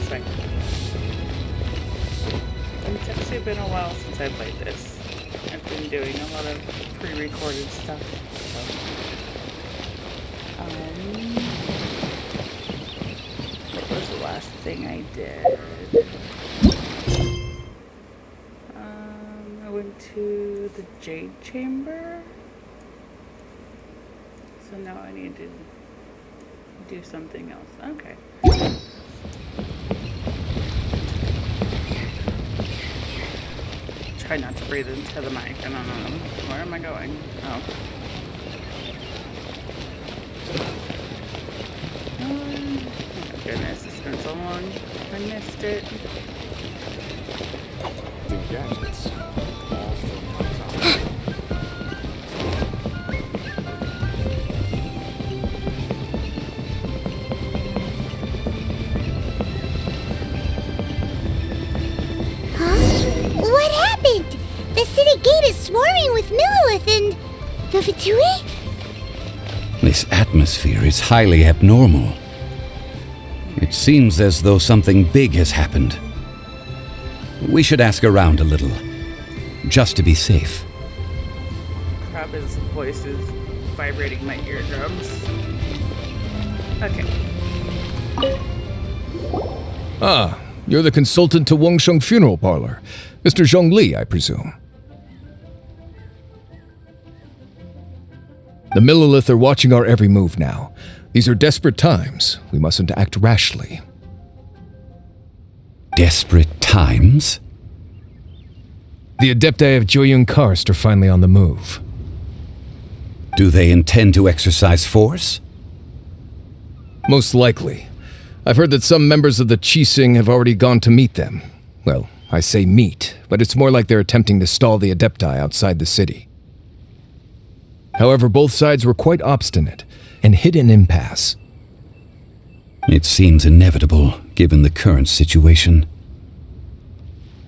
way. It's actually been a while since I played this. I've been doing a lot of pre-recorded stuff. So. What was the last thing I did? I went to the Jade Chamber. So now I need to do something else. Okay. Try not to breathe into the mic. I don't know. Where am I going? Oh. Oh my goodness, it's been so long. I missed it. The gadgets. All from my top. What happened? The city gate is swarming with Millilith and the Fatui? This atmosphere is highly abnormal. It seems as though something big has happened. We should ask around a little, just to be safe. Crap, his voice is vibrating my eardrums. Okay. Ah, you're the consultant to Wangsheng Funeral Parlor. Mr. Zhongli, I presume. The Millilith are watching our every move now. These are desperate times. We mustn't act rashly. Desperate times? The Adepti of Joyun Karst are finally on the move. Do they intend to exercise force? Most likely. I've heard that some members of the Qixing have already gone to meet them. Well, I say meet, but it's more like they're attempting to stall the Adepti outside the city. However, both sides were quite obstinate and hit an impasse. It seems inevitable, given the current situation.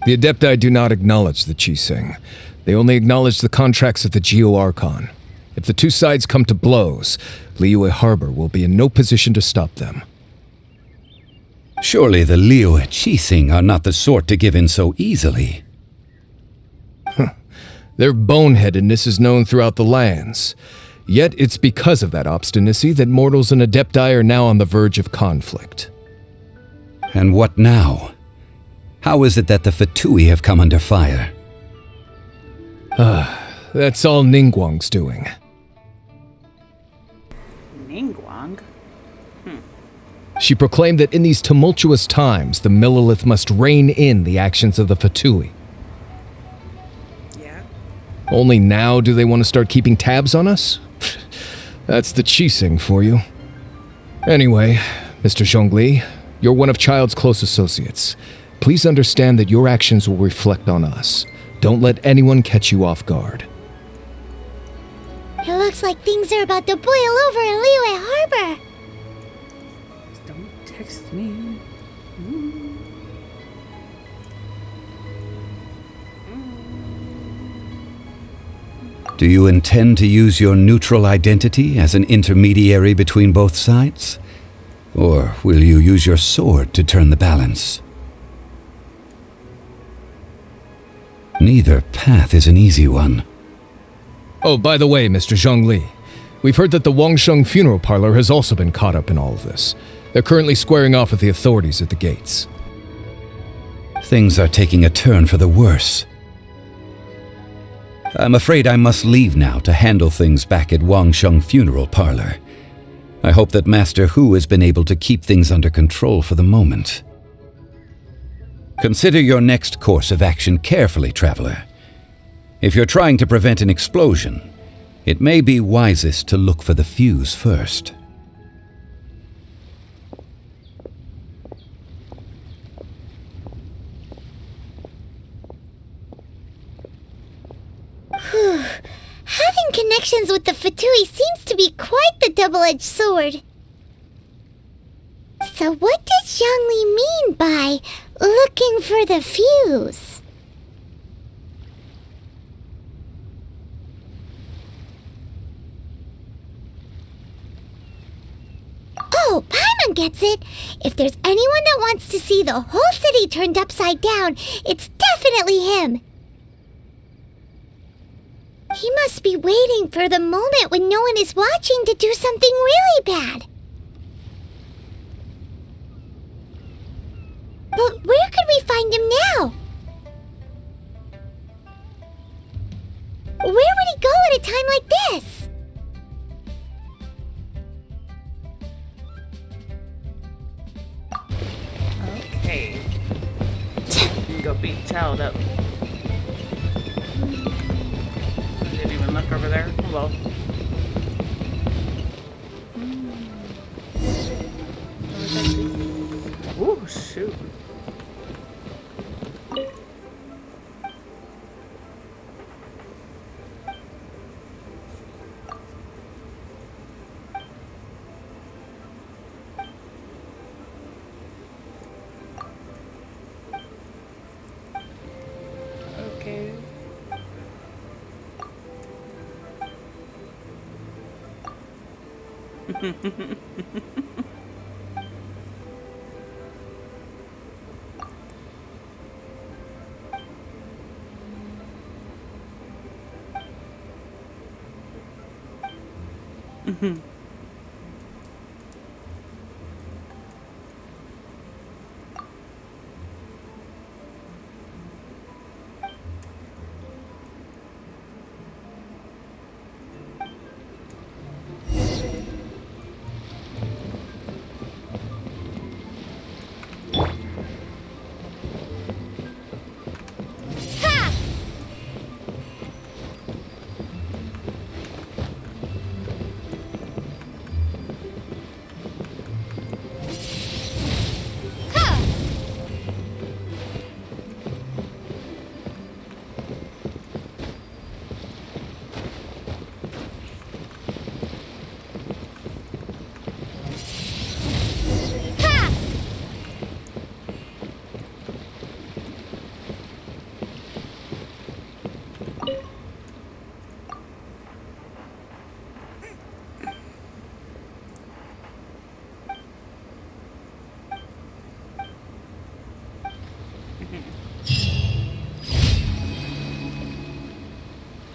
The Adepti do not acknowledge the Qixing. They only acknowledge the contracts of the Geo-Archon. If the two sides come to blows, Liyue Harbor will be in no position to stop them. Surely the Liyue Qixing are not the sort to give in so easily. Their boneheadedness is known throughout the lands. Yet it's because of that obstinacy that mortals and Adepti are now on the verge of conflict. And what now? How is it that the Fatui have come under fire? That's all Ningguang's doing. Ningguang? She proclaimed that in these tumultuous times, the Millilith must rein in the actions of the Fatui. Yeah. Only now do they want to start keeping tabs on us? That's the Qixing for you. Anyway, Mr. Zhongli, you're one of Child's close associates. Please understand that your actions will reflect on us. Don't let anyone catch you off guard. It looks like things are about to boil over in Liyue Harbor. Don't text me. Do you intend to use your neutral identity as an intermediary between both sides? Or will you use your sword to turn the balance? Neither path is an easy one. Oh, by the way, Mr. Zhongli, we've heard that the Wangsheng Funeral Parlor has also been caught up in all of this. They're currently squaring off with the authorities at the gates. Things are taking a turn for the worse. I'm afraid I must leave now to handle things back at Wangsheng Funeral Parlor. I hope that Master Hu has been able to keep things under control for the moment. Consider your next course of action carefully, Traveler. If you're trying to prevent an explosion, it may be wisest to look for the fuse first. Having connections with the Fatui seems to be quite the double-edged sword. So what does Zhongli mean by looking for the fuse? Oh, Paimon everyone gets it. If there's anyone that wants to see the whole city turned upside down, it's definitely him. He must be waiting for the moment when no one is watching to do something really bad. But where could we find him now? Where would he go at a time like this? Okay. You can go beat Child up. I didn't even look over there. Oh, well. Ooh, shoot. Okay.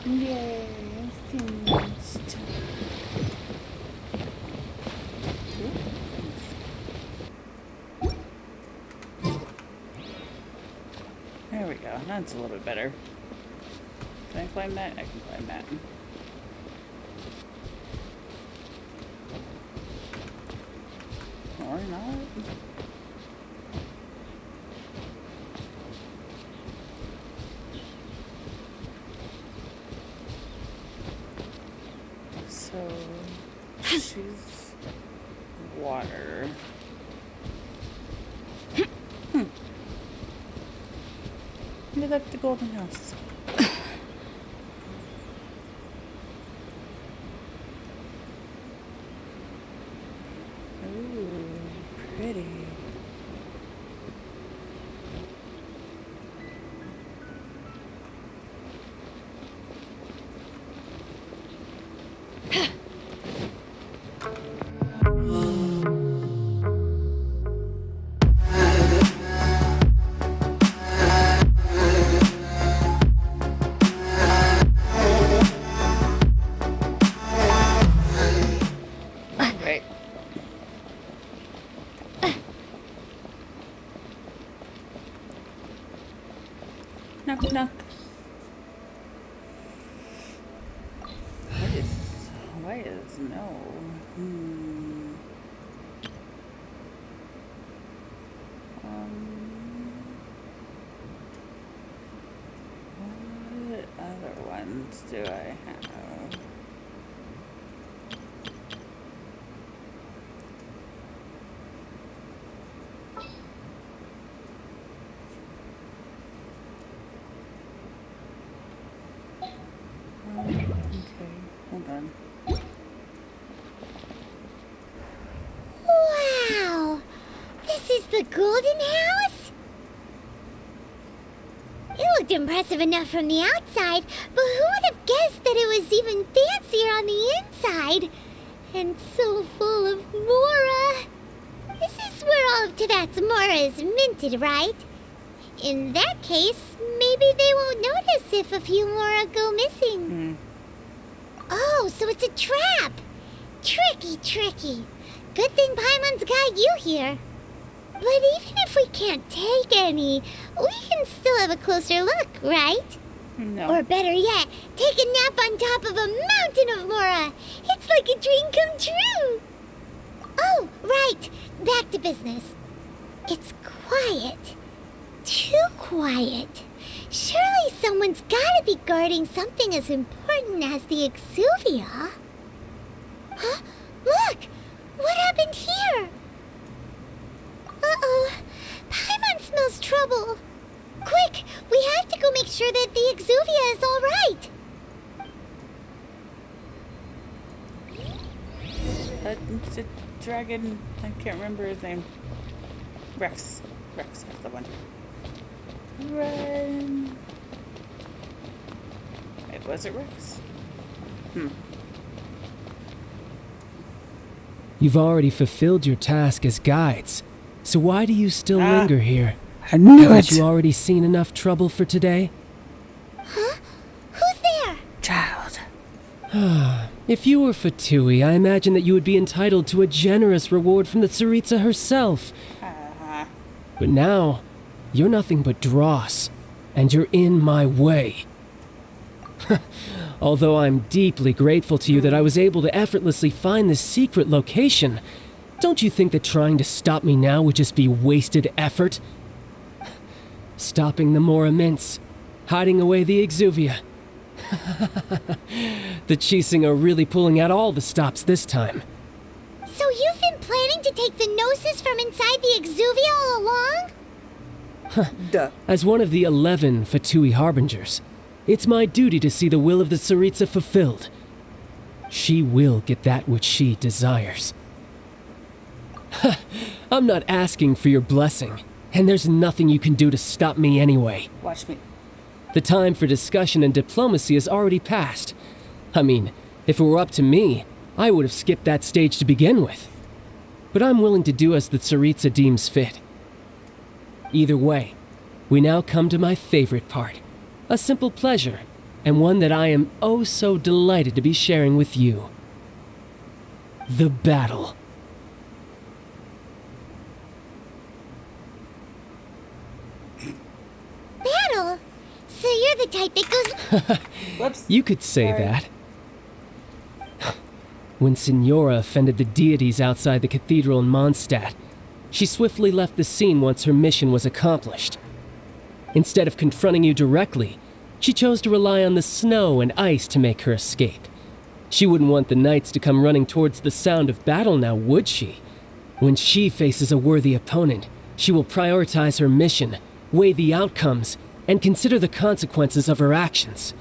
Yay, finished. There we go. That's a little bit better. Can I climb that? I can climb that. Or not. So she's water. Look at the golden house. Ooh, pretty. Right. Knock, knock. Why is no? What other ones do I have? Okay, hold on. Wow! This is the Golden House? It looked impressive enough from the outside, but who would have guessed that it was even fancier on the inside? And so full of Mora! of Teyvat's Mora is minted, right? In that case, maybe they won't notice if a few Mora go missing. Oh, so it's a trap! Tricky, tricky. Good thing Paimon's got you here. But even if we can't take any, we can still have a closer look, right? No. Or better yet, take a nap on top of a mountain of Mora. It's like a dream come true. Oh, right. Back to business. It's quiet. Too quiet. Surely someone's gotta be guarding something as important as the Exuvia. Huh? Look! What happened here? Uh-oh. Paimon smells trouble. Quick! We have to go make sure that the Exuvia is all right. It's a dragon. I can't remember his name. Rex. Rex, that's the one. Run. Wait, was it Rex? You've already fulfilled your task as guides, so why do you still linger here? I knew Haven't it! you already seen enough trouble for today? Huh? Who's there? Child. If you were Fatui, I imagine that you would be entitled to a generous reward from the Tsaritsa herself. But now, you're nothing but dross, and you're in my way. Although I'm deeply grateful to you that I was able to effortlessly find this secret location, don't you think that trying to stop me now would just be wasted effort? Stopping the Mora Mints, hiding away the Exuvia. The Chising are really pulling out all the stops this time. So you've been planning to take the Gnosis from inside the Exuvia all along? Duh. As one of the 11 Fatui Harbingers, it's my duty to see the will of the Tsaritsa fulfilled. She will get that which she desires. I'm not asking for your blessing, and there's nothing you can do to stop me anyway. Watch me. The time for discussion and diplomacy has already passed. I mean, if it were up to me, I would have skipped that stage to begin with. But I'm willing to do as the Tsaritsa deems fit. Either way, we now come to my favorite part. A simple pleasure, and one that I am oh so delighted to be sharing with you. The battle. Battle? So you're the type that goes... Whoops. You could say Sorry. that. When Signora offended the deities outside the cathedral in Mondstadt, she swiftly left the scene once her mission was accomplished. Instead of confronting you directly, she chose to rely on the snow and ice to make her escape. She wouldn't want the knights to come running towards the sound of battle now, would she? When she faces a worthy opponent, she will prioritize her mission, weigh the outcomes, and consider the consequences of her actions.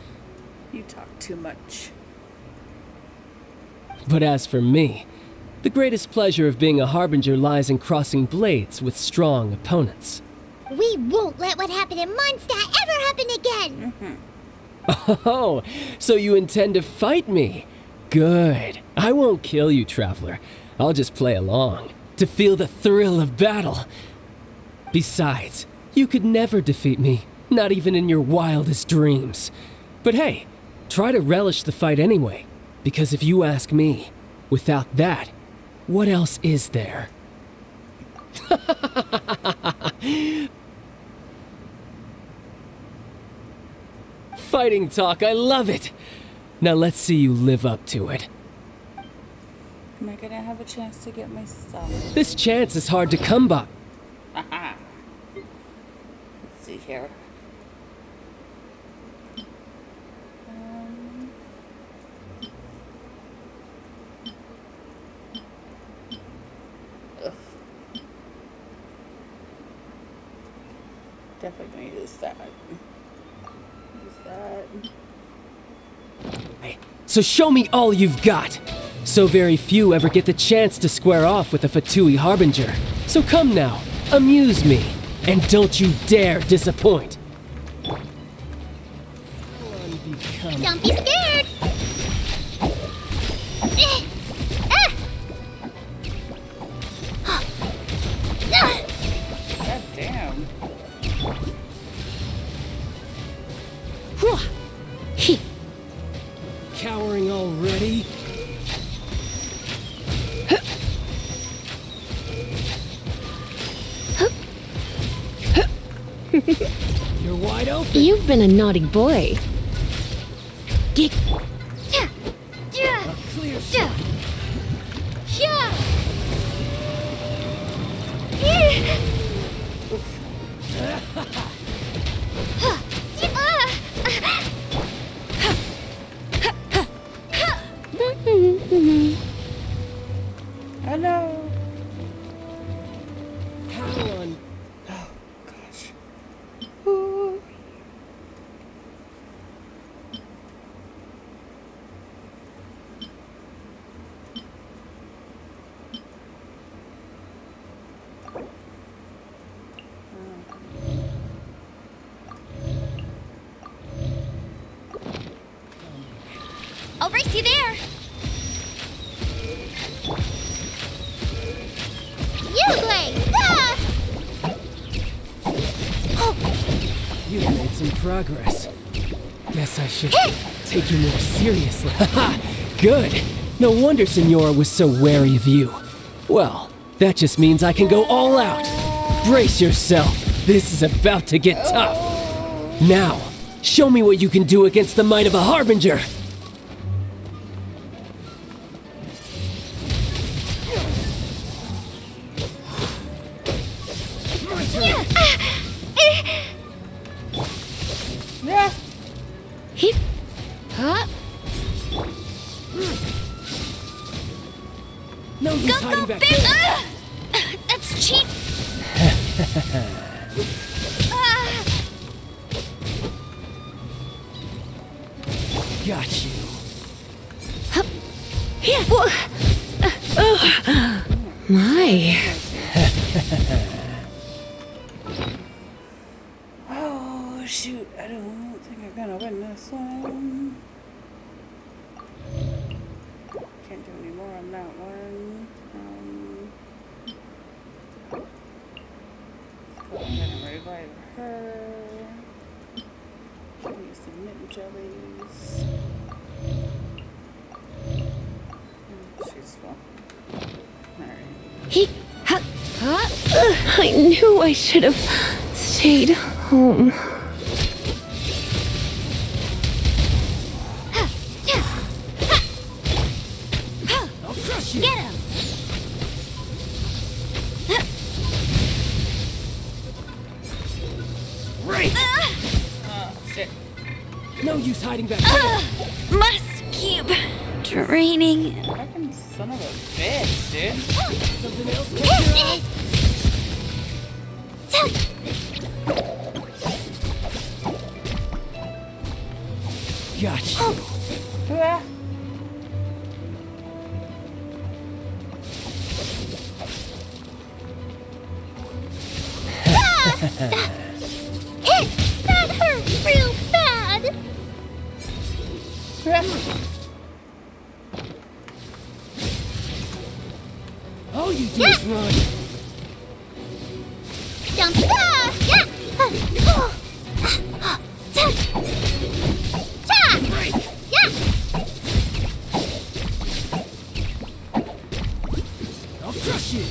You talk too much. But as for me, the greatest pleasure of being a harbinger lies in crossing blades with strong opponents. We won't let what happened in Mondstadt ever happen again! Oh, so you intend to fight me? Good. I won't kill you, traveler. I'll just play along, to feel the thrill of battle. Besides, you could never defeat me, not even in your wildest dreams. But hey, try to relish the fight anyway, because if you ask me, without that, what else is there? Fighting talk, I love it! Now let's see you live up to it. Am I gonna have a chance to get my stuff? This chance is hard to come by. Let's see here. Ugh. Definitely gonna use that. Use that. So show me all you've got! So very few ever get the chance to square off with a Fatui Harbinger. So come now, amuse me, and don't you dare disappoint! Don't be scared! Ah! You're wide open. You've been a naughty boy. Get Clear shot. Hello. How on? Oh gosh. Ooh. I'll race you there. You play. Ah! You've made some progress. Guess I should take you more seriously. Haha! Good. No wonder Senora was so wary of you. Well, that just means I can go all out. Brace yourself. This is about to get tough. Now, show me what you can do against the might of a Harbinger. Yeah. hip. Huh? No use Go, hiding go, back big! there. That's cheap. Got you. My. Oh shoot! I don't think I'm gonna win this one. Can't do any more on that one. I'm gonna revive her. Use some mint jellies. She's full. Alright. He. Huh? I knew I should have stayed home. I'll crush you. Get him. Right. Oh shit. No use hiding back there. Must keep training. Fucking son of a bitch, dude. Something else catch your eye? Got you. Ah. That hurt real bad. All you do is run. Jump. Yeah. Yeah. I'll crush you.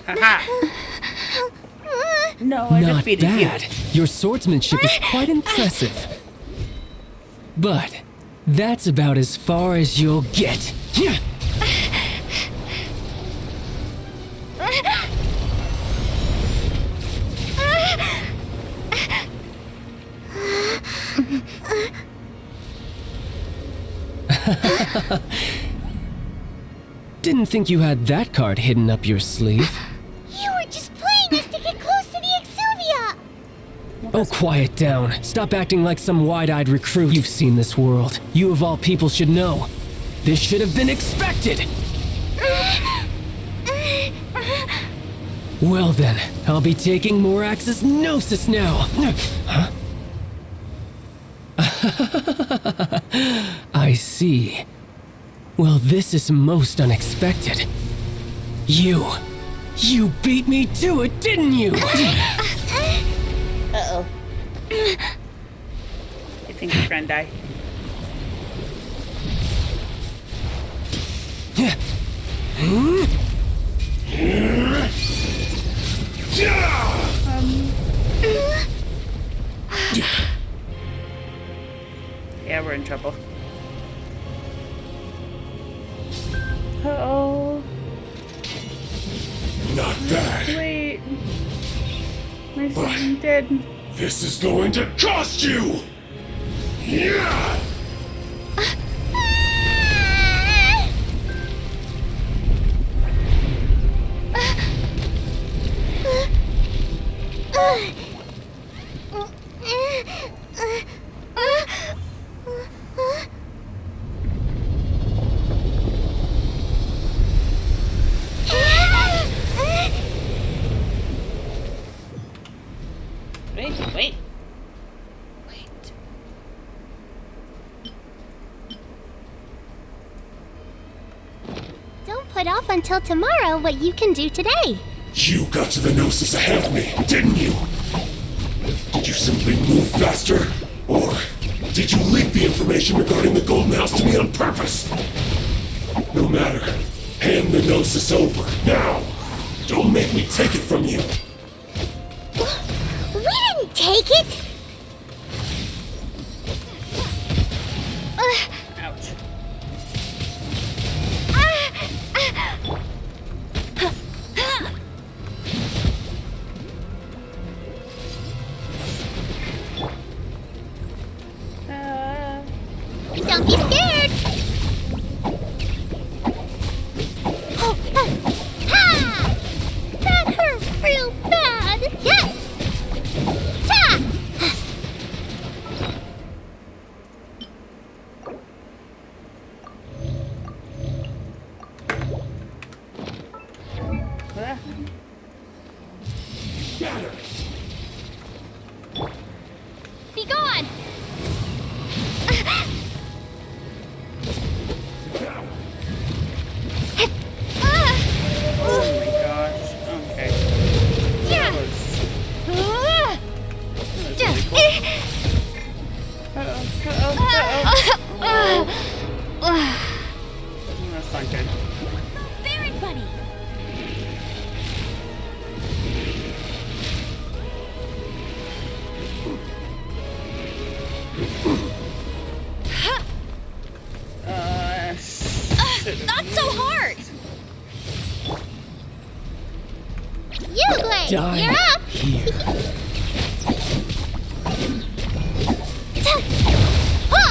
Haha. No, I Not defeated bad. you. Your swordsmanship is quite impressive. But that's about as far as you'll get. Didn't think you had that card hidden up your sleeve. You were just playing us to get close to the Exuvia. Oh, quiet down. Stop acting like some wide-eyed recruit. You've seen this world. You of all people should know. This should have been expected. Well then, I'll be taking Morax's Gnosis now. Huh? I see. Well, this is most unexpected. You beat me to it, didn't you? Uh-oh. You think you're gonna die? not bad. Wait. My What? son dead. This is going to cost you! Yeah! Wait. Don't put off until tomorrow what you can do today. You got to the Gnosis ahead of me, didn't you? Did you simply move faster? Or did you leak the information regarding the Golden House to me on purpose? No matter. Hand the Gnosis over, now! Don't make me take it from you! We didn't take it! Ouch. Don't be scared! Oh, ha! That hurt real bad! Yeah! Ta! Got her! Be gone! Oh my gosh. Okay. Yeah! That was really cool. That's not good. Baron Bunny! Not so hard! Uglay, Die you're up! here. Ta! Ha!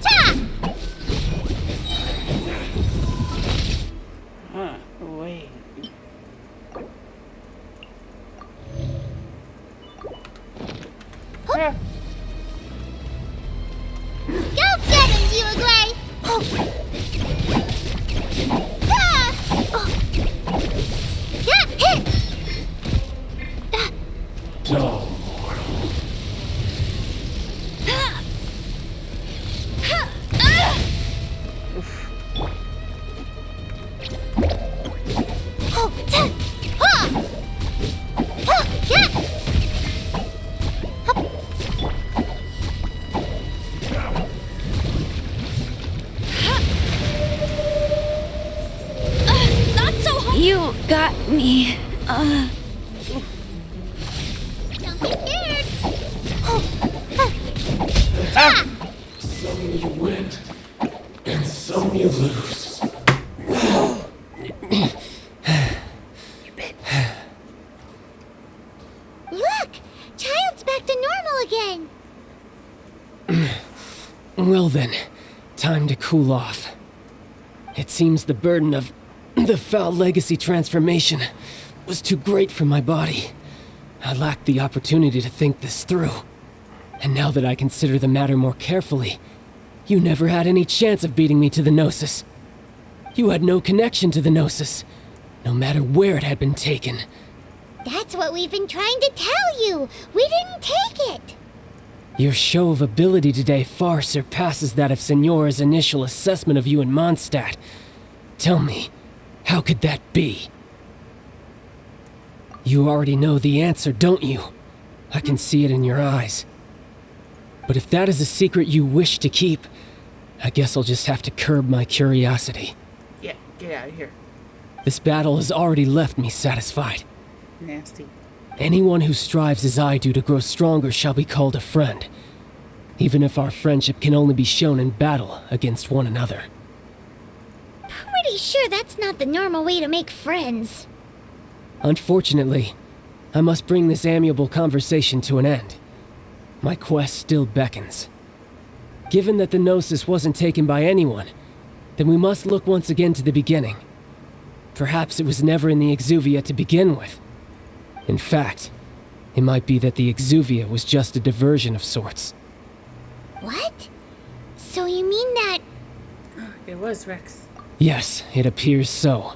Ta! Wait. Go get him, Uglay! Oh. Ah! Oh. Yeah, hit! Dull mortal. Oh, ta! Ha! Ha! Yeah! Hup. Not so hard! You got me. Don't be scared! Oh. Some you win, and some you lose. Look! Child's back to normal again! Well then, time to cool off. It seems the burden of the foul legacy transformation was too great for my body. I lacked the opportunity to think this through. And now that I consider the matter more carefully, you never had any chance of beating me to the Gnosis. You had no connection to the Gnosis, no matter where it had been taken. That's what we've been trying to tell you! We didn't take it! Your show of ability today far surpasses that of Signora's initial assessment of you in Mondstadt. Tell me, how could that be? You already know the answer, don't you? I can see it in your eyes. But if that is a secret you wish to keep, I guess I'll just have to curb my curiosity. Yeah, get out of here. This battle has already left me satisfied. Nasty. Anyone who strives as I do to grow stronger shall be called a friend, even if our friendship can only be shown in battle against one another. Pretty pretty sure that's not the normal way to make friends. Unfortunately, I must bring this amiable conversation to an end. My quest still beckons. Given that the Gnosis wasn't taken by anyone, then we must look once again to the beginning. Perhaps it was never in the Exuvia to begin with. In fact, it might be that the Exuvia was just a diversion of sorts. What? So you mean that... It was Rex. Yes, it appears so.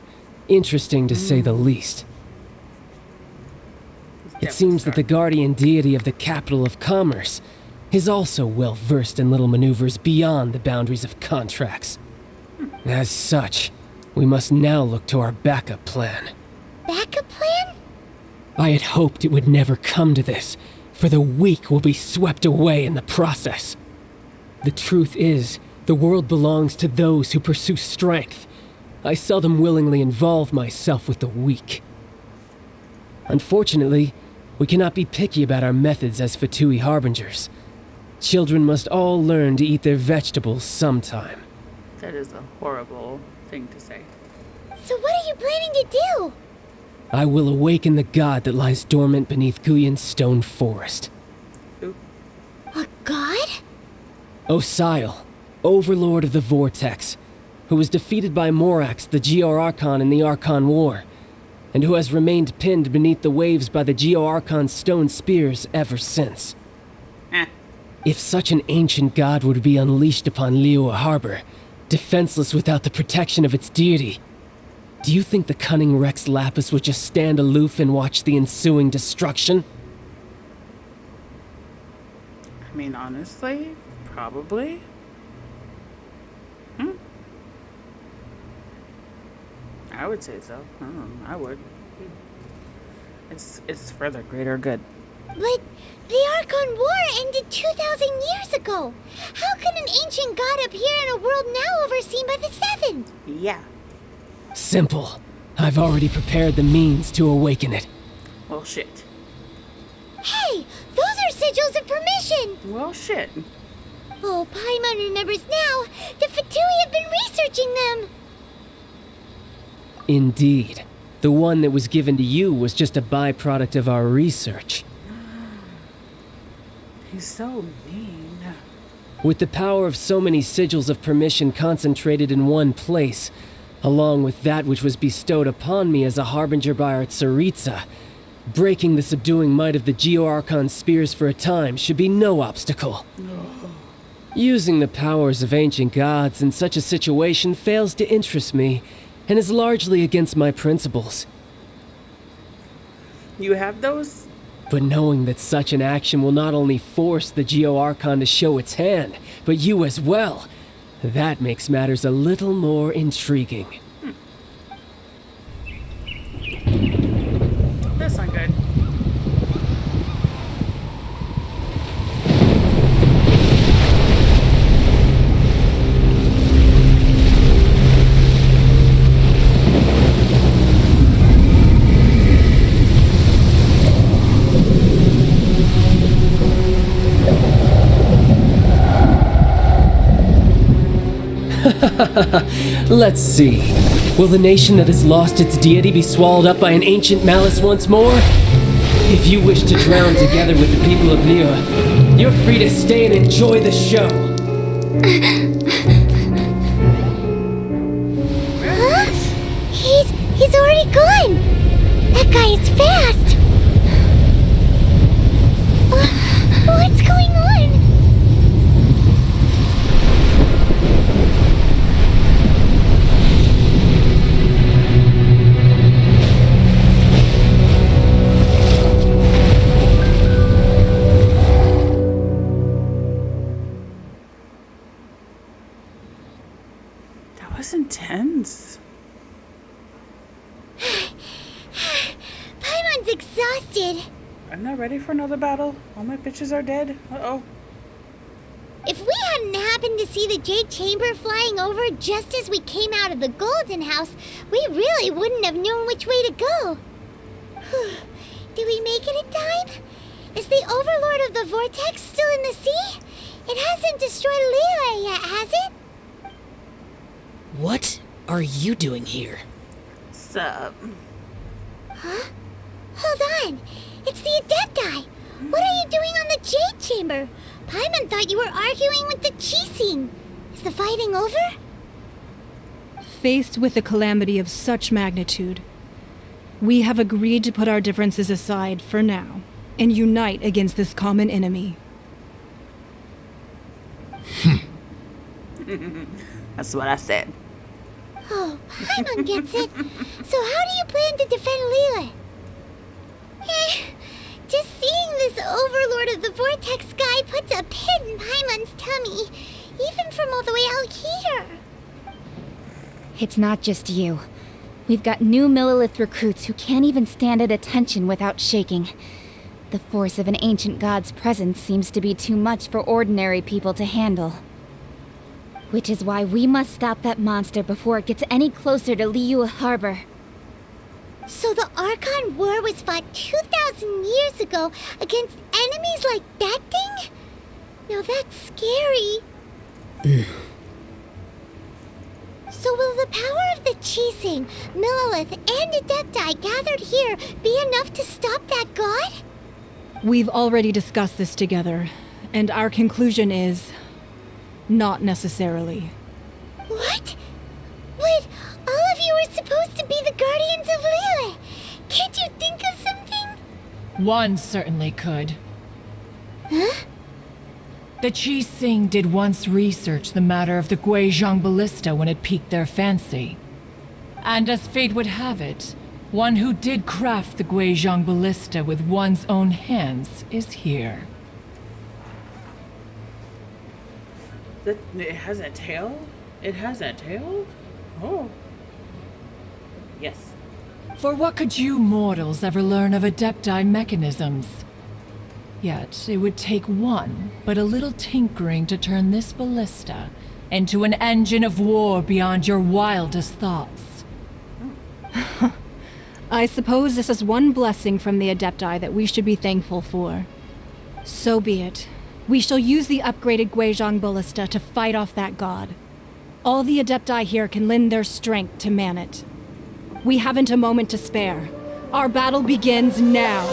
Interesting to say the least. It seems that the guardian deity of the capital of commerce is also well versed in little maneuvers beyond the boundaries of contracts. As such, we must now look to our backup plan. backup plan? I had hoped it would never come to this, for the weak will be swept away in the process. The truth is, the world belongs to those who pursue strength. I seldom willingly involve myself with the weak. Unfortunately, we cannot be picky about our methods as Fatui Harbingers. Children must all learn to eat their vegetables sometime. That is a horrible thing to say. So what are you planning to do? I will awaken the god that lies dormant beneath Guyon's stone forest. Oop. A god? Osial, overlord of the Vortex, who was defeated by Morax, the Geo-Archon in the Archon War, and who has remained pinned beneath the waves by the Geo-Archon's stone spears ever since. If such an ancient god would be unleashed upon Liyue Harbor, defenseless without the protection of its deity, do you think the cunning Rex Lapis would just stand aloof and watch the ensuing destruction? I mean, honestly, probably. I would say so. I would. It's for the greater good. But the Archon War ended 2,000 years ago. How can an ancient god appear in a world now overseen by the Seven? Yeah. Simple. I've already prepared the means to awaken it. Well, shit. Hey, those are sigils of permission. Well, shit. Oh, Paimon remembers now. The Fatui have been researching them. Indeed. The one that was given to you was just a byproduct of our research. He's so mean. With the power of so many sigils of permission concentrated in one place, along with that which was bestowed upon me as a harbinger by our Tsaritsa, breaking the subduing might of the Geo-Archon spears for a time should be no obstacle. Using the powers of ancient gods in such a situation fails to interest me, and is largely against my principles. You have those? But knowing that such an action will not only force the Geo-Archon to show its hand, but you as well, that makes matters a little more intriguing. That's not good. Let's see. Will the nation that has lost its deity be swallowed up by an ancient malice once more? If you wish to drown together with the people of Liyue, you're free to stay and enjoy the show. Huh? He's already gone. That guy is fast. What's going on? That was intense. Paimon's exhausted. I'm not ready for another battle. All my bitches are dead. Uh-oh. If we hadn't happened to see the Jade Chamber flying over just as we came out of the Golden House, we really wouldn't have known which way to go. Did we make it in time? Is the Overlord of the Vortex still in the sea? It hasn't destroyed Liyue yet, has it? What are you doing here? Sup? Huh? Hold on. It's the Adepti. What are you doing on the Jade Chamber? Paimon thought you were arguing with the Chising. Is the fighting over? Faced with a calamity of such magnitude, we have agreed to put our differences aside for now and unite against this common enemy. That's what I said. Oh, Paimon gets it. So how do you plan to defend Lila? Just seeing this overlord of the Vortex guy puts a pit in Paimon's tummy, even from all the way out here. It's not just you. We've got new Millilith recruits who can't even stand at attention without shaking. The force of an ancient god's presence seems to be too much for ordinary people to handle. Which is why we must stop that monster before it gets any closer to Liyue Harbor. So the Archon War was fought 2,000 years ago against enemies like that thing? Now that's scary. So will the power of the Chising, Millilith, and Adepti gathered here be enough to stop that god? We've already discussed this together, and our conclusion is not necessarily. What? But all of you are supposed to be the guardians of Liyue. Can't you think of something? One certainly could. Huh? The Chising did once research the matter of the Guizhong ballista when it piqued their fancy. And as fate would have it, one who did craft the Guizhong ballista with one's own hands is here. It has a tail? It has a tail? Oh. Yes. For what could you mortals ever learn of Adepti mechanisms? Yet, it would take one, but a little tinkering to turn this ballista into an engine of war beyond your wildest thoughts. I suppose this is one blessing from the Adepti that we should be thankful for. So be it. We shall use the upgraded Guizhong ballista to fight off that god. All the Adepti here can lend their strength to man it. We haven't a moment to spare. Our battle begins now.